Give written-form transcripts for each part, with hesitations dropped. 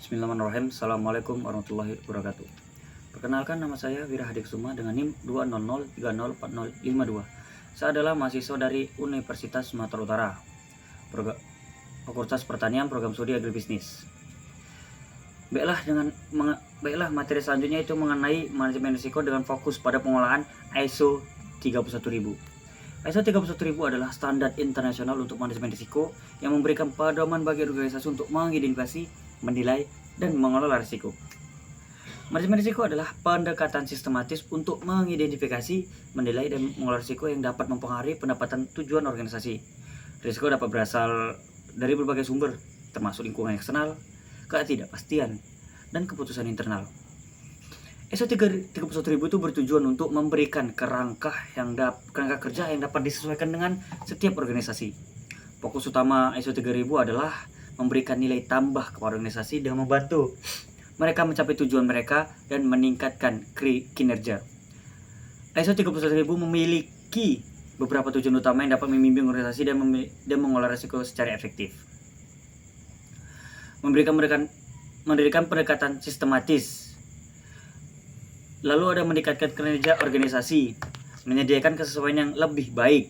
Bismillahirrahmanirrahim. Assalamualaikum warahmatullahi wabarakatuh. Perkenalkan, nama saya Wira Hadikusuma dengan NIM 200304052. Saya adalah mahasiswa dari Universitas Sumatera Utara, Fakultas Pertanian, Program Studi Agribisnis. Baiklah, materi selanjutnya itu mengenai manajemen risiko dengan fokus pada pengolahan ISO 31000. ISO 31000 adalah standar internasional untuk manajemen risiko yang memberikan pedoman bagi organisasi untuk mengidentifikasi, menilai, dan mengelola risiko. Manajemen risiko adalah pendekatan sistematis untuk mengidentifikasi, menilai, dan mengelola risiko yang dapat mempengaruhi pendapatan tujuan organisasi. Risiko dapat berasal dari berbagai sumber, termasuk lingkungan eksternal, ketidakpastian, dan keputusan internal. ISO 31000 itu bertujuan untuk memberikan kerangka kerja yang dapat disesuaikan dengan setiap organisasi. Fokus utama ISO 3000 adalah memberikan nilai tambah kepada organisasi dengan membantu mereka mencapai tujuan mereka dan meningkatkan kinerja. ISO 31000 memiliki beberapa tujuan utama yang dapat membimbing organisasi dan mengolah risiko secara efektif. Mendirikan pendekatan sistematis. Lalu ada meningkatkan kinerja organisasi, menyediakan kesesuaian yang lebih baik,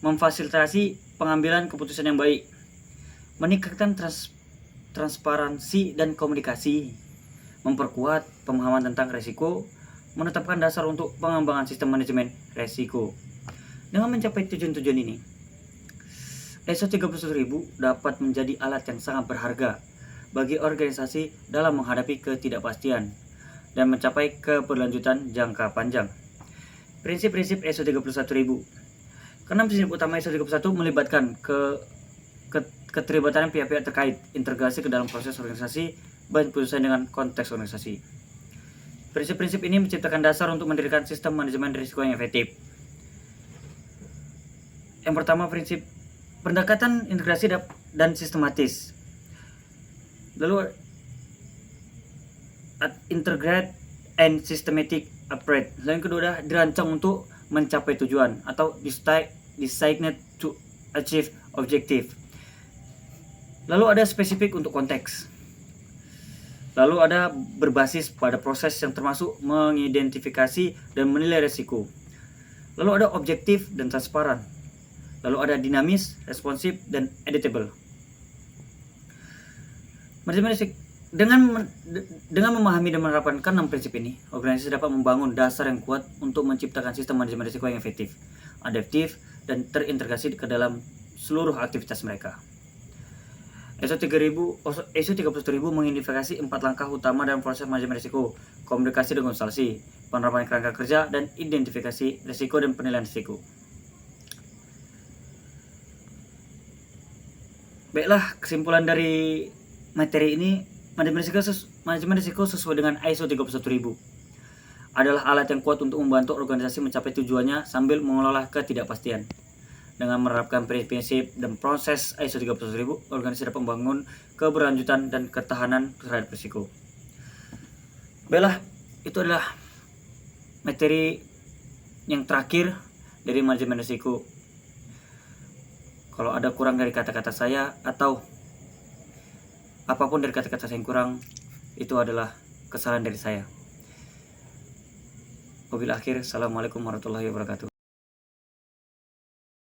memfasilitasi pengambilan keputusan yang baik, meningkatkan transparansi dan komunikasi, memperkuat pemahaman tentang risiko, menetapkan dasar untuk pengembangan sistem manajemen risiko. Dengan mencapai tujuan-tujuan ini, ISO 31000 dapat menjadi alat yang sangat berharga bagi organisasi dalam menghadapi ketidakpastian dan mencapai keberlanjutan jangka panjang. Prinsip-prinsip ISO 31000. Keenam prinsip utama ISO 31000 melibatkan keterlibatan pihak-pihak terkait, integrasi ke dalam proses organisasi, dan penyesuaian dengan konteks organisasi. Prinsip-prinsip ini menciptakan dasar untuk mendirikan sistem manajemen risiko yang efektif. Yang pertama, prinsip pendekatan integrasi dan sistematis. Lalu integrate and systematic approach. Yang kedua adalah dirancang untuk mencapai tujuan atau designed to achieve objective. Lalu ada spesifik untuk konteks. Lalu ada berbasis pada proses yang termasuk mengidentifikasi dan menilai risiko. Lalu ada objektif dan transparan. Lalu ada dinamis, responsif, dan editable. Manajemen risiko. Dengan memahami dan menerapkan keenam prinsip ini, organisasi dapat membangun dasar yang kuat untuk menciptakan sistem manajemen risiko yang efektif, adaptif, dan terintegrasi ke dalam seluruh aktivitas mereka. ISO 31000 mengidentifikasi 4 langkah utama dalam proses manajemen risiko: komunikasi dan konsultasi, penerapan kerangka kerja, dan identifikasi risiko dan penilaian risiko. Baiklah, kesimpulan dari materi ini, manajemen risiko sesuai dengan ISO 31000 adalah alat yang kuat untuk membantu organisasi mencapai tujuannya sambil mengelola ketidakpastian. Dengan menerapkan prinsip dan proses ISO 31000, organisasi dapat membangun keberlanjutan dan ketahanan terhadap risiko. Baiklah, itu adalah materi yang terakhir dari manajemen risiko. Kalau ada kurang dari kata-kata saya atau apapun dari kata-kata saya yang kurang, itu adalah kesalahan dari saya. Wabillahi akhir. Assalamualaikum warahmatullahi wabarakatuh.